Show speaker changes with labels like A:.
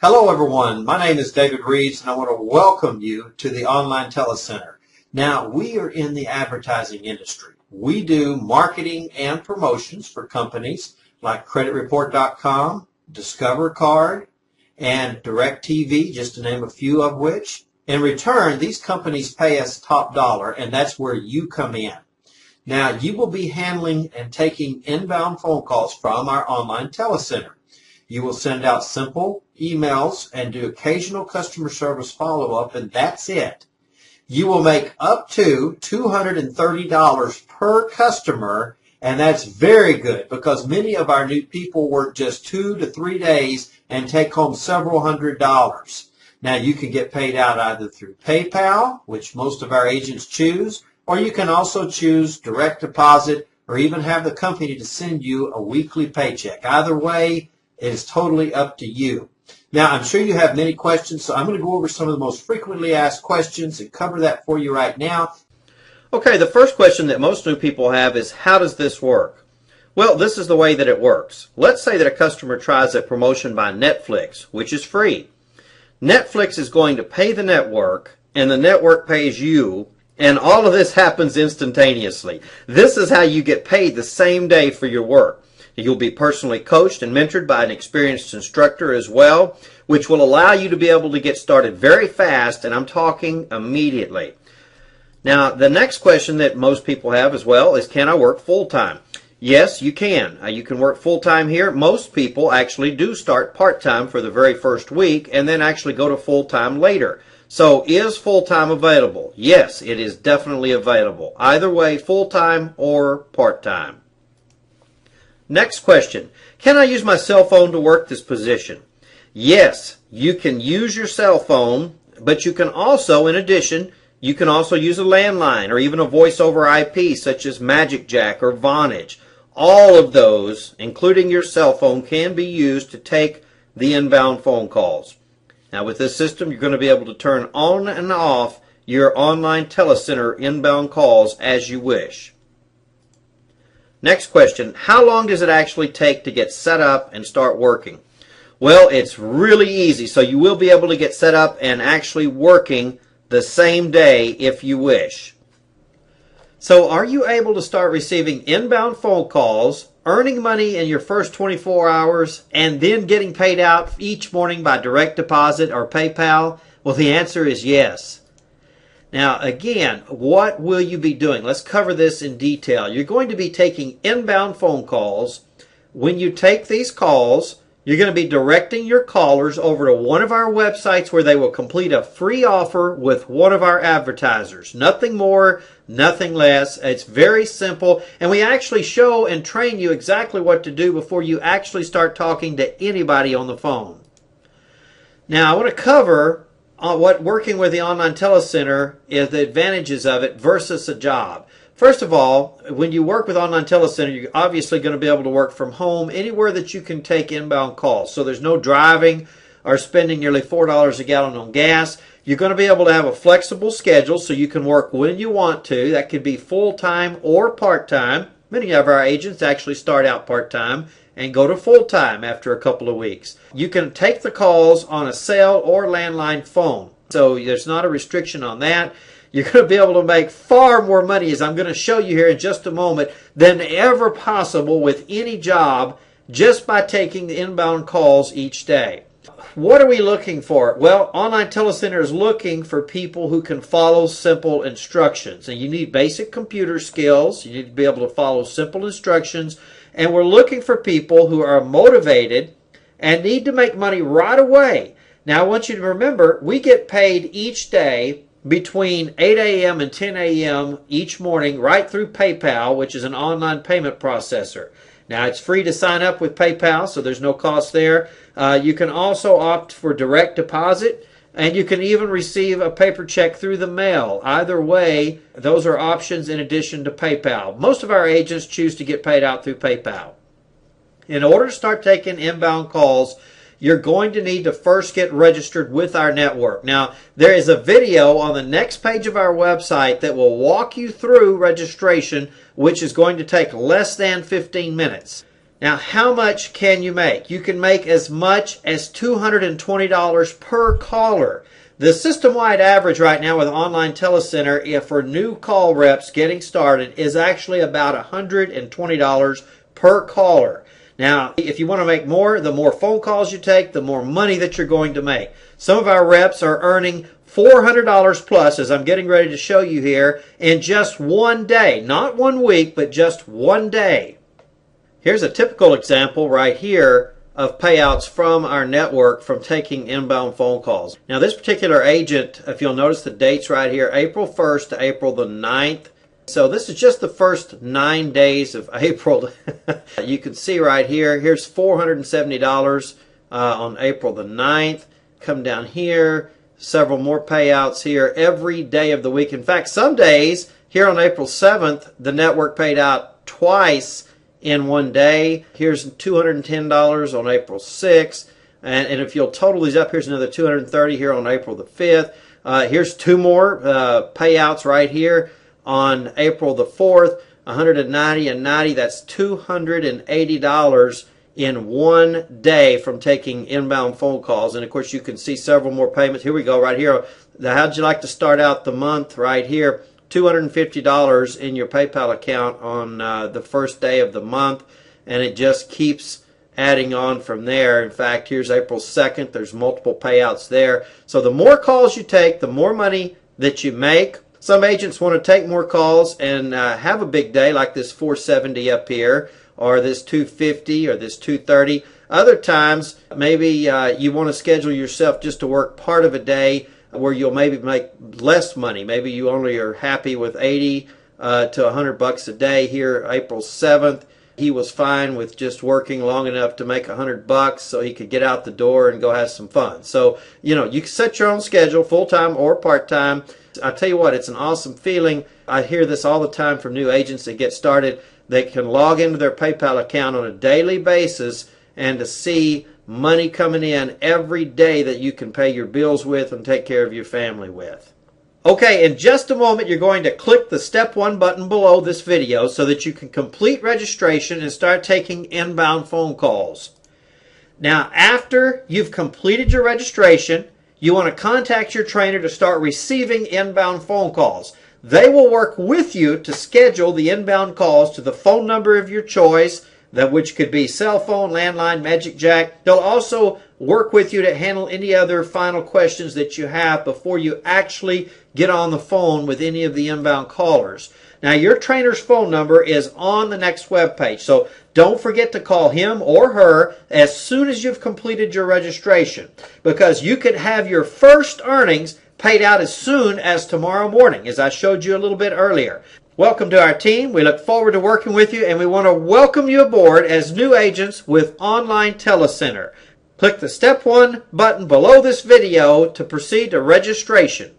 A: Hello everyone, my name is David Reeves and I want to welcome you to the Online Telecenter. Now, we are in the advertising industry. We do marketing and promotions for companies like creditreport.com, Discover Card, and DirecTV, just to name a few of which. In return, these companies pay us top dollar, and that's where you come in. Now, you will be handling and taking inbound phone calls from our Online Telecenter. You will send out simple emails and do occasional customer service follow-up, and that's it. You will make up to $230 per customer, and that's very good because many of our new people work just 2 to 3 days and take home several $100s. Now, you can get paid out either through PayPal, which most of our agents choose, or you can also choose direct deposit or even have the company to send you a weekly paycheck. Either way, it is totally up to you. Now, I'm sure you have many questions, so I'm going to go over some of the most frequently asked questions and cover that for you right now.
B: Okay, the first question that most new people have is, how does this work? Well, this is the way that it works. Let's say that a customer tries a promotion by Netflix, which is free. Netflix is going to pay the network, and the network pays you, and all of this happens instantaneously. This is how you get paid the same day for your work. You'll be personally coached and mentored by an experienced instructor as well, which will allow you to be able to get started very fast, and I'm talking immediately. Now, the next question that most people have as well is, can I work full-time? Yes, you can. You can work full-time here. Most people actually do start part-time for the very first week and then actually go to full-time later. So is full-time available? Yes, it is definitely available. Either way, full-time or part-time. Next question, can I use my cell phone to work this position? Yes, you can use your cell phone, but you can also, in addition, you can also use a landline or even a voice over IP such as Magic Jack or Vonage. All of those, including your cell phone, can be used to take the inbound phone calls. Now with this system, you're going to be able to turn on and off your Online Telecenter inbound calls as you wish. Next question, how long does it actually take to get set up and start working? Well, it's really easy, so you will be able to get set up and actually working the same day if you wish. So are you able to start receiving inbound phone calls, earning money in your first 24 hours, and then getting paid out each morning by direct deposit or PayPal? Well, the answer is yes. Now, again, what will you be doing? Let's cover this in detail. You're going to be taking inbound phone calls. When you take these calls, you're going to be directing your callers over to one of our websites where they will complete a free offer with one of our advertisers. Nothing more, nothing less. It's very simple, and we actually show and train you exactly what to do before you actually start talking to anybody on the phone. Now, I want to cover what working with the Online Telecenter is, the advantages of it versus a job. First of all, when you work with Online Telecenter, you're obviously going to be able to work from home anywhere that you can take inbound calls. So there's no driving or spending nearly $4 a gallon on gas. You're going to be able to have a flexible schedule so you can work when you want to. That could be full-time or part-time. Many of our agents actually start out part-time and go to full-time after a couple of weeks. You can take the calls on a cell or landline phone, so there's not a restriction on that. You're going to be able to make far more money, as I'm going to show you here in just a moment, than ever possible with any job just by taking the inbound calls each day. What are we looking for? Well, Online Telecenter is looking for people who can follow simple instructions. And you need basic computer skills. You need to be able to follow simple instructions. And we're looking for people who are motivated and need to make money right away. Now, I want you to remember, we get paid each day between 8 a.m. and 10 a.m. each morning right through PayPal, which is an online payment processor. Now, it's free to sign up with PayPal, so there's no cost there. You can also opt for direct deposit, and you can even receive a paper check through the mail. Either way, those are options in addition to PayPal. Most of our agents choose to get paid out through PayPal. In order to start taking inbound calls, you're going to need to first get registered with our network. Now, there is a video on the next page of our website that will walk you through registration, which is going to take less than 15 minutes. Now, how much can you make? You can make as much as $220 per caller. The system-wide average right now with Online Telecenter for new call reps getting started is actually about $120 per caller. Now, if you want to make more, the more phone calls you take, the more money that you're going to make. Some of our reps are earning $400 plus, as I'm getting ready to show you here, in just one day. Not 1 week, but just one day. Here's a typical example right here of payouts from our network from taking inbound phone calls. Now, this particular agent, if you'll notice the dates right here, April 1st to April the 9th. So this is just the first 9 days of April. You can see right here, here's $470 on April the 9th. Come down here, several more payouts here every day of the week. In fact, some days, here on April 7th, the network paid out twice in one day. Here's $210 on April 6th. And if you'll total these up, here's another $230 here on April the 5th. Here's two more payouts right here on April the 4th, $190 and $90. That's $280 in one day from taking inbound phone calls. And of course, you can see several more payments. Here we go right here. How'd you like to start out the month right here? $250 in your PayPal account on the first day of the month, and it just keeps adding on from there. In fact, here's April 2nd. There's multiple payouts there. So the more calls you take, the more money that you make. Some agents want to take more calls and have a big day like this 470 up here, or this 250 or this 230. Other times, maybe you want to schedule yourself just to work part of a day where you'll maybe make less money. Maybe you only are happy with 80 to $100 a day. Here, April 7th, he was fine with just working long enough to make $100 so he could get out the door and go have some fun. So, you know, you can set your own schedule, full-time or part-time. I tell you what, it's an awesome feeling. I hear this all the time from new agents that get started. They can log into their PayPal account on a daily basis and to see money coming in every day that you can pay your bills with and take care of your family with. Okay, in just a moment, you're going to click the Step 1 button below this video so that you can complete registration and start taking inbound phone calls. Now, after you've completed your registration, you want to contact your trainer to start receiving inbound phone calls. They will work with you to schedule the inbound calls to the phone number of your choice, which could be cell phone, landline, Magic Jack. They'll also work with you to handle any other final questions that you have before you actually get on the phone with any of the inbound callers. Now, your trainer's phone number is on the next web page, so don't forget to call him or her as soon as you've completed your registration, because you could have your first earnings paid out as soon as tomorrow morning, as I showed you a little bit earlier. Welcome to our team. We look forward to working with you, and we want to welcome you aboard as new agents with Online Telecenter. Click the Step 1 button below this video to proceed to registration.